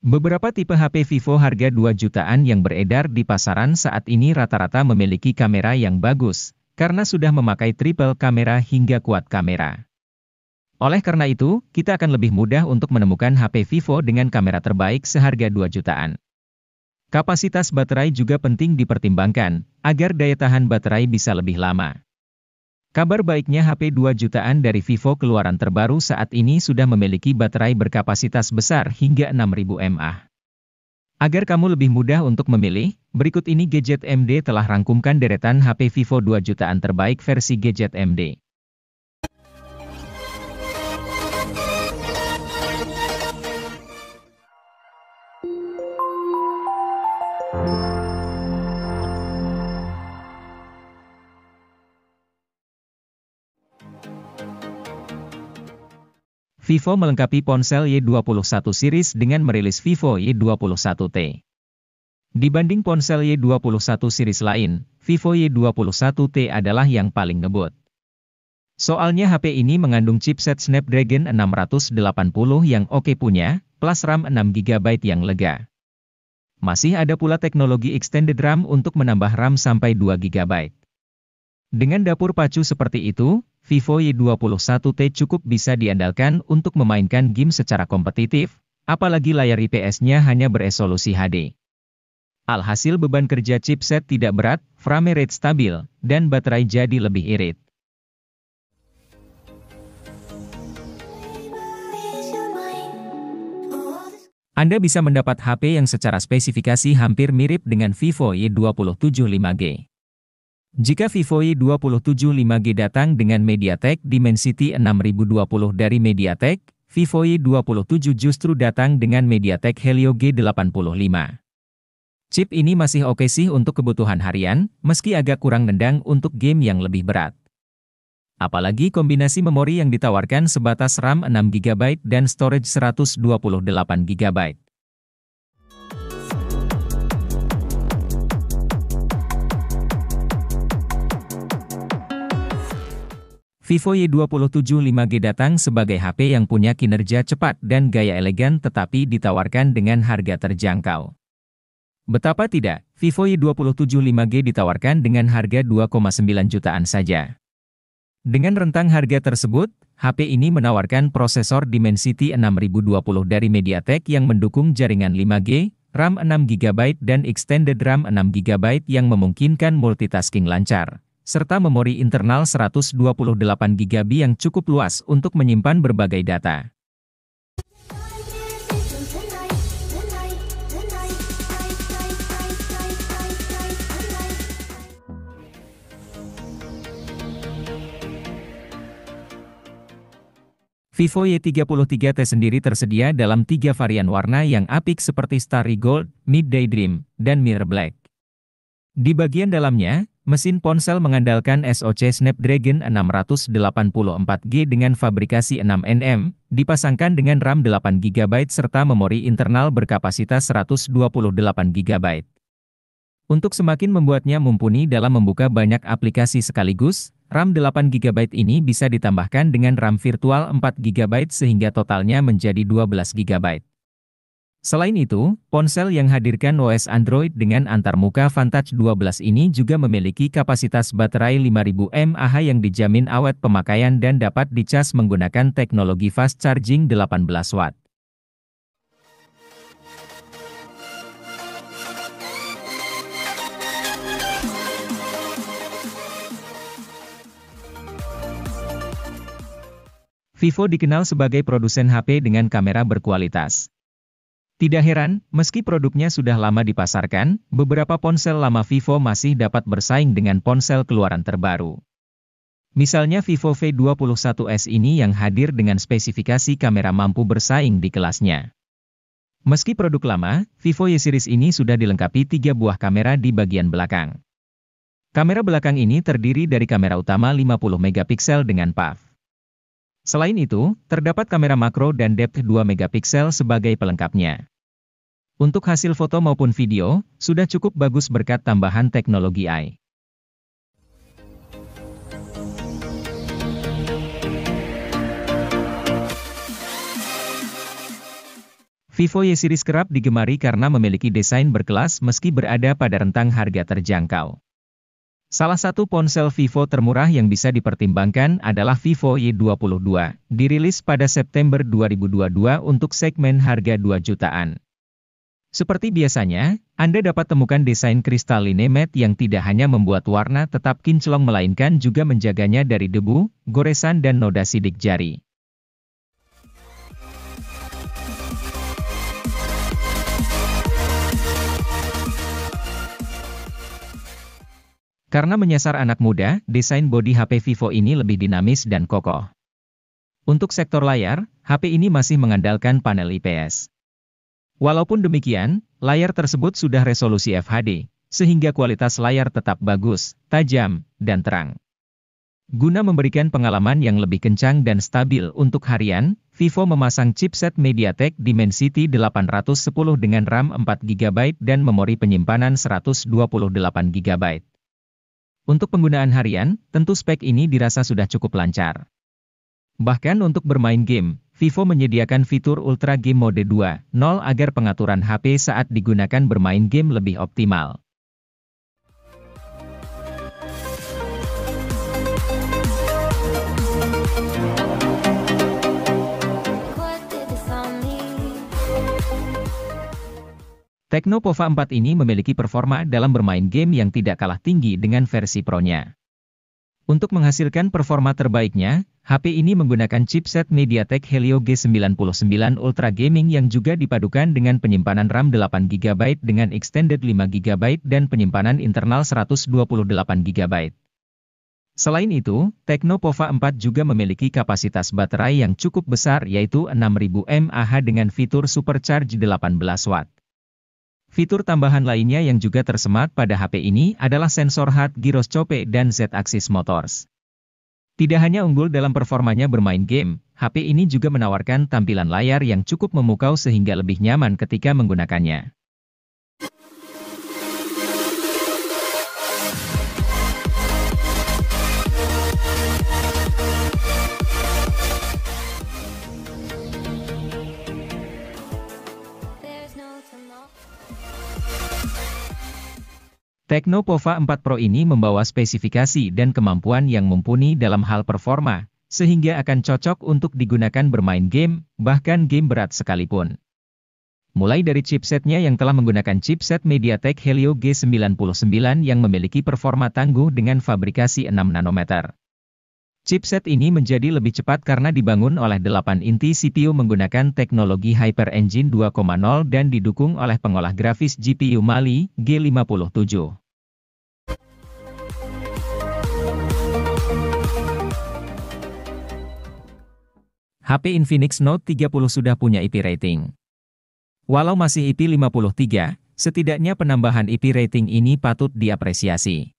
Beberapa tipe HP Vivo harga 2 jutaan yang beredar di pasaran saat ini rata-rata memiliki kamera yang bagus, karena sudah memakai triple kamera hingga quad kamera. Oleh karena itu, kita akan lebih mudah untuk menemukan HP Vivo dengan kamera terbaik seharga 2 jutaan. Kapasitas baterai juga penting dipertimbangkan, agar daya tahan baterai bisa lebih lama. Kabar baiknya HP 2 jutaan dari Vivo keluaran terbaru saat ini sudah memiliki baterai berkapasitas besar hingga 6000 mAh. Agar kamu lebih mudah untuk memilih, berikut ini Gadget MD telah rangkumkan deretan HP Vivo 2 jutaan terbaik versi Gadget MD. Vivo melengkapi ponsel Y21 series dengan merilis Vivo Y21T. Dibanding ponsel Y21 series lain, Vivo Y21T adalah yang paling ngebut. Soalnya HP ini mengandung chipset Snapdragon 680 yang oke punya, plus RAM 6GB yang lega. Masih ada pula teknologi extended RAM untuk menambah RAM sampai 2GB. Dengan dapur pacu seperti itu, Vivo Y21T cukup bisa diandalkan untuk memainkan game secara kompetitif, apalagi layar IPS-nya hanya beresolusi HD. Alhasil beban kerja chipset tidak berat, frame rate stabil, dan baterai jadi lebih irit. Anda bisa mendapat HP yang secara spesifikasi hampir mirip dengan Vivo Y27 5G. Jika Vivo Y27 5G datang dengan MediaTek Dimensity 6020 dari MediaTek, Vivo Y27 justru datang dengan MediaTek Helio G85. Chip ini masih oke sih untuk kebutuhan harian, meski agak kurang nendang untuk game yang lebih berat. Apalagi kombinasi memori yang ditawarkan sebatas RAM 6GB dan storage 128GB. Vivo Y27 5G datang sebagai HP yang punya kinerja cepat dan gaya elegan tetapi ditawarkan dengan harga terjangkau. Betapa tidak, Vivo Y27 5G ditawarkan dengan harga 2,9 jutaan saja. Dengan rentang harga tersebut, HP ini menawarkan prosesor Dimensity 6020 dari MediaTek yang mendukung jaringan 5G, RAM 6GB dan extended RAM 6GB yang memungkinkan multitasking lancar, serta memori internal 128GB yang cukup luas untuk menyimpan berbagai data. Vivo Y33T sendiri tersedia dalam 3 varian warna yang apik seperti Starry Gold, Midday Dream, dan Mirror Black. Di bagian dalamnya, mesin ponsel mengandalkan SoC Snapdragon 684G dengan fabrikasi 6nm, dipasangkan dengan RAM 8GB serta memori internal berkapasitas 128GB. Untuk semakin membuatnya mumpuni dalam membuka banyak aplikasi sekaligus, RAM 8GB ini bisa ditambahkan dengan RAM virtual 4GB sehingga totalnya menjadi 12GB. Selain itu, ponsel yang hadirkan OS Android dengan antarmuka Vantage 12 ini juga memiliki kapasitas baterai 5000 mAh yang dijamin awet pemakaian dan dapat dicas menggunakan teknologi fast charging 18 watt. Vivo dikenal sebagai produsen HP dengan kamera berkualitas. Tidak heran, meski produknya sudah lama dipasarkan, beberapa ponsel lama Vivo masih dapat bersaing dengan ponsel keluaran terbaru. Misalnya Vivo V21s ini yang hadir dengan spesifikasi kamera mampu bersaing di kelasnya. Meski produk lama, Vivo Y series ini sudah dilengkapi 3 buah kamera di bagian belakang. Kamera belakang ini terdiri dari kamera utama 50MP dengan PAF. Selain itu, terdapat kamera makro dan depth 2MP sebagai pelengkapnya. Untuk hasil foto maupun video, sudah cukup bagus berkat tambahan teknologi AI. Vivo Y series kerap digemari karena memiliki desain berkelas meski berada pada rentang harga terjangkau. Salah satu ponsel Vivo termurah yang bisa dipertimbangkan adalah Vivo Y22, dirilis pada September 2022 untuk segmen harga 2 jutaan. Seperti biasanya, Anda dapat temukan desain kristalline matte yang tidak hanya membuat warna tetap kinclong melainkan juga menjaganya dari debu, goresan dan noda sidik jari. Karena menyasar anak muda, desain bodi HP Vivo ini lebih dinamis dan kokoh. Untuk sektor layar, HP ini masih mengandalkan panel IPS. Walaupun demikian, layar tersebut sudah resolusi FHD, sehingga kualitas layar tetap bagus, tajam, dan terang. Guna memberikan pengalaman yang lebih kencang dan stabil untuk harian, Vivo memasang chipset MediaTek Dimensity 810 dengan RAM 4GB dan memori penyimpanan 128GB. Untuk penggunaan harian, tentu spek ini dirasa sudah cukup lancar. Bahkan untuk bermain game, Vivo menyediakan fitur Ultra Game Mode 2.0 agar pengaturan HP saat digunakan bermain game lebih optimal. Tecno Pova 4 ini memiliki performa dalam bermain game yang tidak kalah tinggi dengan versi Pro-nya. Untuk menghasilkan performa terbaiknya, HP ini menggunakan chipset MediaTek Helio G99 Ultra Gaming yang juga dipadukan dengan penyimpanan RAM 8GB dengan extended 5GB dan penyimpanan internal 128GB. Selain itu, Tecno Pova 4 juga memiliki kapasitas baterai yang cukup besar yaitu 6000 mAh dengan fitur Supercharge 18 Watt. Fitur tambahan lainnya yang juga tersemat pada HP ini adalah sensor hard gyroscope dan Z-axis motors. Tidak hanya unggul dalam performanya bermain game, HP ini juga menawarkan tampilan layar yang cukup memukau sehingga lebih nyaman ketika menggunakannya. Tecno Pova 4 Pro ini membawa spesifikasi dan kemampuan yang mumpuni dalam hal performa, sehingga akan cocok untuk digunakan bermain game, bahkan game berat sekalipun. Mulai dari chipsetnya yang telah menggunakan chipset MediaTek Helio G99 yang memiliki performa tangguh dengan fabrikasi 6 nanometer. Chipset ini menjadi lebih cepat karena dibangun oleh 8 inti CPU menggunakan teknologi Hyper Engine 2.0 dan didukung oleh pengolah grafis GPU Mali G57. HP Infinix Note 30 sudah punya IP rating. Walau masih IP 53, setidaknya penambahan IP rating ini patut diapresiasi.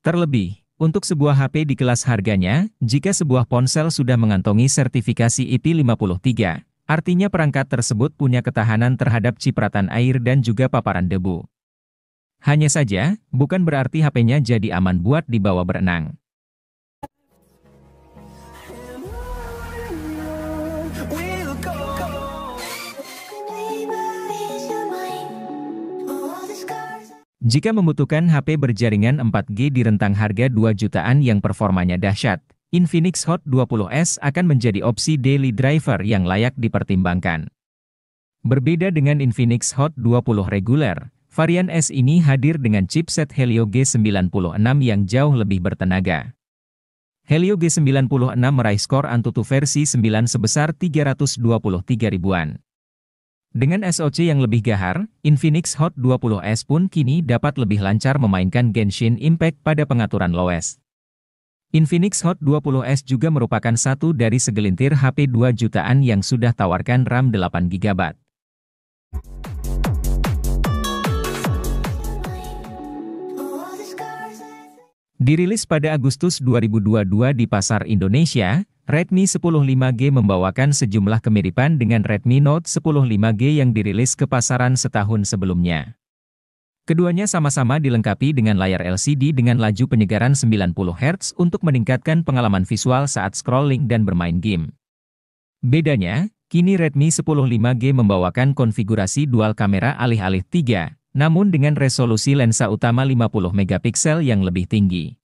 Terlebih, untuk sebuah HP di kelas harganya, jika sebuah ponsel sudah mengantongi sertifikasi IP 53, artinya perangkat tersebut punya ketahanan terhadap cipratan air dan juga paparan debu. Hanya saja, bukan berarti HP-nya jadi aman buat dibawa berenang. Jika membutuhkan HP berjaringan 4G di rentang harga 2 jutaan yang performanya dahsyat, Infinix Hot 20S akan menjadi opsi daily driver yang layak dipertimbangkan. Berbeda dengan Infinix Hot 20 reguler, varian S ini hadir dengan chipset Helio G96 yang jauh lebih bertenaga. Helio G96 meraih skor Antutu versi 9 sebesar 323 ribuan. Dengan SoC yang lebih gahar, Infinix Hot 20S pun kini dapat lebih lancar memainkan Genshin Impact pada pengaturan lowes. Infinix Hot 20S juga merupakan satu dari segelintir HP 2 jutaan yang sudah tawarkan RAM 8GB. Dirilis pada Agustus 2022 di pasar Indonesia, Redmi 10 5G membawakan sejumlah kemiripan dengan Redmi Note 10 5G yang dirilis ke pasaran setahun sebelumnya. Keduanya sama-sama dilengkapi dengan layar LCD dengan laju penyegaran 90 Hz untuk meningkatkan pengalaman visual saat scrolling dan bermain game. Bedanya, Kini Redmi 10 5G membawakan konfigurasi dual kamera alih-alih 3, namun dengan resolusi lensa utama 50 megapiksel yang lebih tinggi.